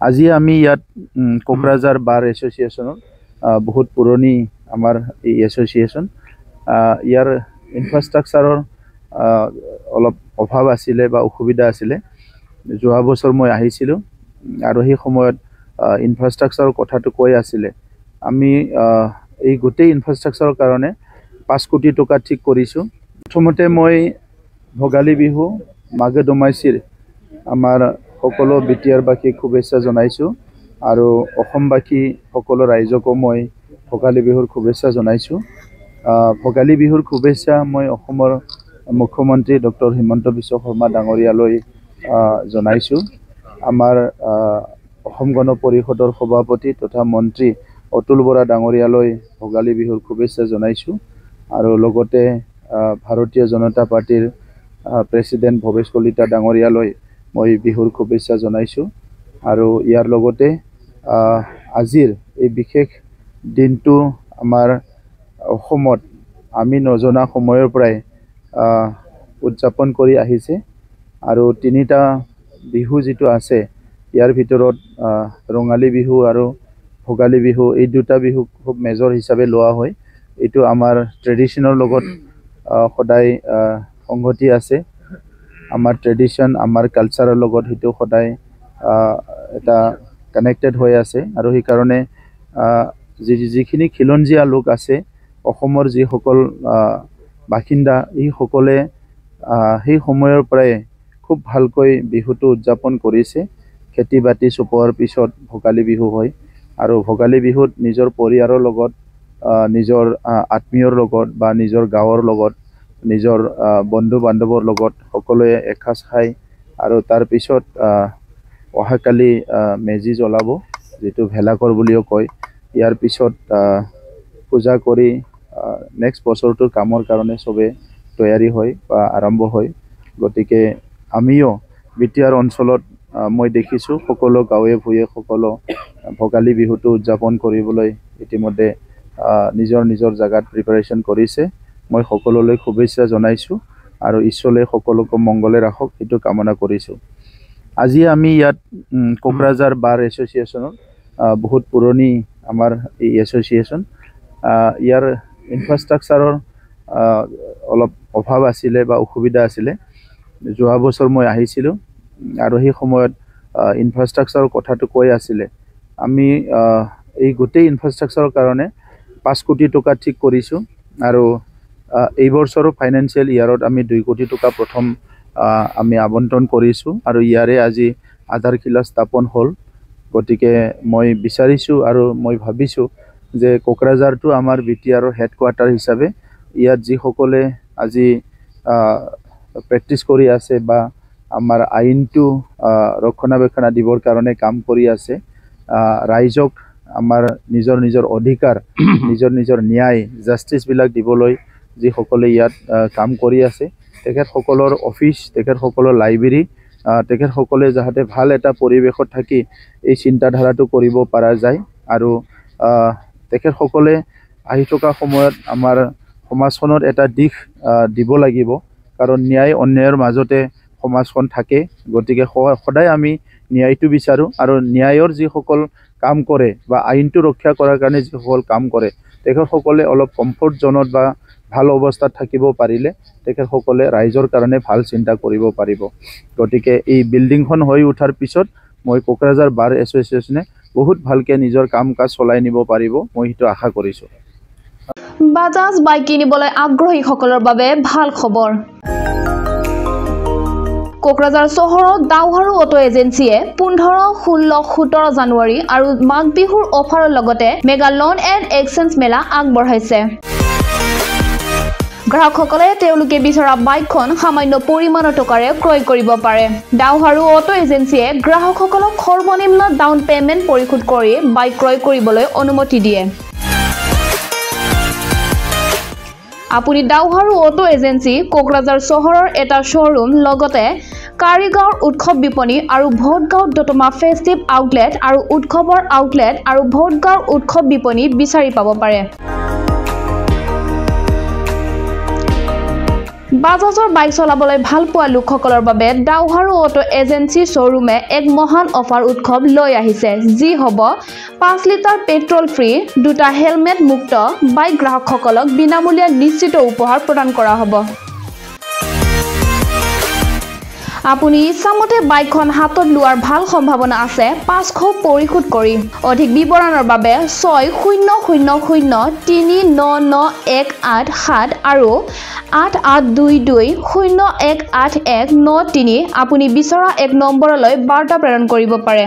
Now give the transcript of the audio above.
আজি আমি ইয়াত কোকৰাঝাৰ বাৰ এছ'চিয়েশ্যনৰ বহুত পুৰণি আমাৰ এই এছ'চিয়েশ্যন ইয়াৰ ইনফ্ৰাষ্ট্ৰাকচাৰৰ অলপ অভাৱ আছিলে বা অসুবিধা আছিলে। যোৱা বছৰ মই আহিছিলোঁ আৰু সেই সময়ত ইনফ্ৰাষ্ট্ৰাকচাৰৰ কথাটো কৈ আছিলে। আমি এই গোটেই ইনফ্ৰাষ্ট্ৰাকচাৰৰ কাৰণে 5 কোটি টকা ঠিক কৰিছোঁ। প্ৰথমতে মই ভোগালী বিহু মাঘে দমাইছিৰ আমাৰ সকলো বিটিআৰবাসীক শুভেচ্ছা জনাইছোঁ আৰু অসমবাসী সকলো ৰাইজকো মই ভোগালী বিহুৰ শুভেচ্ছা জনাইছোঁ। ভোগালী বিহুৰ শুভেচ্ছা মই অসমৰ মুখ্যমন্ত্ৰী ডক্টৰ হিমন্ত বিশ্ব শৰ্মা ডাঙৰীয়ালৈ জনাইছোঁ। আমাৰ অসম গণ পৰিষদৰ সভাপতি তথা মন্ত্ৰী অতুল বৰা ডাঙৰীয়ালৈ ভোগালী বিহুৰ শুভেচ্ছা জনাইছোঁ আৰু লগতে ভাৰতীয় জনতা পাৰ্টিৰ প্ৰেছিডেণ্ট ভৱেশ কলিতা ডাঙৰীয়ালৈ মই বিহুৰ শুভেচ্ছা জনাইছোঁ আৰু ইয়াৰ লগতে আজিৰ এই বিশেষ দিনটো আমাৰ অসমত আমি নজনা সময়ৰ পৰাই উদযাপন কৰি আহিছে আৰু 3টা বিহু যিটো আছে ইয়াৰ ভিতৰত ৰঙালী বিহু আৰু ভোগালী বিহু এই 2টা বিহু খুব মেজৰ হিচাপে লোৱা হয়। এইটো আমাৰ ট্ৰেডিশ্যনৰ লগত সদায় সংগতি আছে। আমাৰ ট্ৰেডিশ্যন আমাৰ কালচাৰৰ লগত সেইটো সদায় এটা কানেক্টেড হৈ আছে আৰু সেইকাৰণে যিখিনি খিলঞ্জীয়া লোক আছে অসমৰ যিসকল বাসিন্দা এইসকলে সেই সময়ৰ পৰাই খুব ভালকৈ বিহুটো উদযাপন কৰিছে। খেতি বাতি চপোৱাৰ পিছত ভোগালী বিহু হয় আৰু ভোগালী বিহুত নিজৰ পৰিয়ালৰ লগত নিজৰ আত্মীয়ৰ লগত বা নিজৰ গাঁৱৰ লগত নিজৰ বন্ধু বান্ধৱৰ লগত সকলোৱে এসাঁজ খায় আৰু তাৰপিছত অহাকালি মেজি জ্বলাব, যিটো ভেলাঘৰ বুলিও কয়। ইয়াৰ পিছত পূজা কৰি নেক্সট বছৰটোৰ কামৰ কাৰণে চবে তৈয়াৰী হয় বা আৰম্ভ হয়। গতিকে আমিও বিটিআৰ অঞ্চলত মই দেখিছোঁ সকলো গাঁৱে ভূঞে সকলো ভোগালী বিহুটো উদযাপন কৰিবলৈ ইতিমধ্যে নিজৰ নিজৰ জেগাত প্ৰিপাৰেশ্যন কৰিছে। মই সকলোলৈ শুভেচ্ছা জনাইছোঁ আৰু ঈশ্বৰে সকলোকে মংগলে ৰাখক সেইটো কামনা কৰিছোঁ। আজি আমি ইয়াত কোকৰাঝাৰ বাৰ এছ'চিয়েশ্যনৰ বহুত পুৰণি আমাৰ এই এছ'চিয়েশ্যন ইয়াৰ ইনফ্ৰাষ্ট্ৰাকচাৰৰ অলপ অভাৱ আছিলে বা অসুবিধা আছিলে। যোৱা বছৰ মই আহিছিলোঁ আৰু সেই সময়ত ইনফ্ৰাষ্ট্ৰাকচাৰৰ কথাটো কৈ আছিলে। আমি এই গোটেই ইনফ্ৰাষ্ট্ৰাকচাৰৰ কাৰণে 5 কোটি টকা ঠিক কৰিছোঁ আৰু এই বছৰৰ ফাইনেন্সিয়েল ইয়াৰত আমি 2 কোটি টকা প্ৰথম আমি আবণ্টন কৰিছোঁ আৰু ইয়াৰে আজি আধাৰশিলা স্থাপন হ'ল। গতিকে মই বিচাৰিছোঁ আৰু মই ভাবিছোঁ যে কোকৰাঝাৰটো আমাৰ বিটিআৰৰ হেডকোৱাৰ্টাৰ হিচাপে ইয়াত যিসকলে আজি প্ৰেক্টিছ কৰি আছে বা আমাৰ আইনটো ৰক্ষণাবেক্ষণ দিবৰ কাৰণে কাম কৰি আছে, ৰাইজক আমাৰ নিজৰ নিজৰ অধিকাৰ নিজৰ নিজৰ ন্যায় জাষ্টিছবিলাক দিবলৈ যিসকলে ইয়াত কাম কৰি আছে তেখেতসকলৰ অফিচ, তেখেতসকলৰ লাইব্ৰেৰী, তেখেতসকলে যাতে ভাল এটা পৰিৱেশত থাকি এই চিন্তাধাৰাটো কৰিব পৰা যায় আৰু তেখেতসকলে আহি থকা সময়ত আমাৰ সমাজখনত এটা দিশ দিব লাগিব, কাৰণ ন্যায় অন্যায়ৰ মাজতে সমাজখন থাকে। গতিকে সদায় আমি ন্যায়টো বিচাৰোঁ আৰু ন্যায়ৰ যিসকল কাম কৰে বা আইনটো ৰক্ষা কৰাৰ কাৰণে যিসকল কাম কৰে তেখেতসকলে অলপ কমফৰ্ট জ'নত বা ভাল অৱস্থাত থাকিব পাৰিলে তেখেতসকলে ৰাইজৰ কাৰণে ভাল চিন্তা কৰিব পাৰিব। গতিকে এই বিল্ডিংখন হৈ উঠাৰ পিছত মই কোকৰাঝাৰ বাৰ এছ'চিয়েশ্যনে বহুত ভালকৈ নিজৰ কাম কাজ চলাই নিব পাৰিব, মই সেইটো আশা কৰিছোঁ। বাজাজ বাইক কিনিবলৈ আগ্ৰহীসকলৰ বাবে ভাল খবৰ। কোকৰাঝাৰ চহৰত দাওহাৰু অটো এজেন্সিয়ে 15, 16, 17 জানুৱাৰী আৰু মাঘ বিহুৰ অফাৰৰ লগতে মেগা লোন এণ্ড এক্সচেঞ্জ মেলা আগবঢ়াইছে। গ্ৰাহকসকলে তেওঁলোকে বিচৰা বাইকখন সামান্য পৰিমাণৰ টকাৰে ক্ৰয় কৰিব পাৰে। দাওহাৰু অটো এজেন্সিয়ে গ্ৰাহকসকলক সৰ্বনিম্ন ডাউন পেমেণ্ট পৰিশোধ কৰি বাইক ক্ৰয় কৰিবলৈ অনুমতি দিয়ে। আপুনি দাওহাৰু অটো এজেন্সি কোকৰাঝাৰ চহৰৰ এটা শ্ব'ৰুম লগতে কাৰিগাঁৱৰ উৎসৱ বিপণী আৰু ভোটগাঁও দতমা ফেষ্টিভ আউটলেট আৰু উৎসৱৰ আউটলেট আৰু ভোটগাঁৱৰ উৎসৱ বিপণী বিচাৰি পাব পাৰে। বাজাজৰ বাইক চলাবলৈ ভাল পোৱা লোকসকলৰ বাবে ডাউহাৰু অটো এজেন্সি শ্বৰুমে এক মহান অফাৰ উৎসৱ লৈ আহিছে যি হ'ব 5 লিটাৰ পেট্ৰল ফ্ৰী 2টা হেলমেট মুক্ত বাইক গ্ৰাহকসকলক বিনামূলীয়া নিশ্চিত উপহাৰ প্ৰদান কৰা হ'ব আপুনি ইচ্ছামতে বাইকখন হাতত লোৱাৰ ভাল সম্ভাৱনা আছে 500 পৰিশোধ কৰি অধিক বিৱৰণৰ বাবে 6000399187 আৰু 8822018193 আপুনি বিচৰা এক নম্বৰলৈ বাৰ্তা প্ৰেৰণ কৰিব পাৰে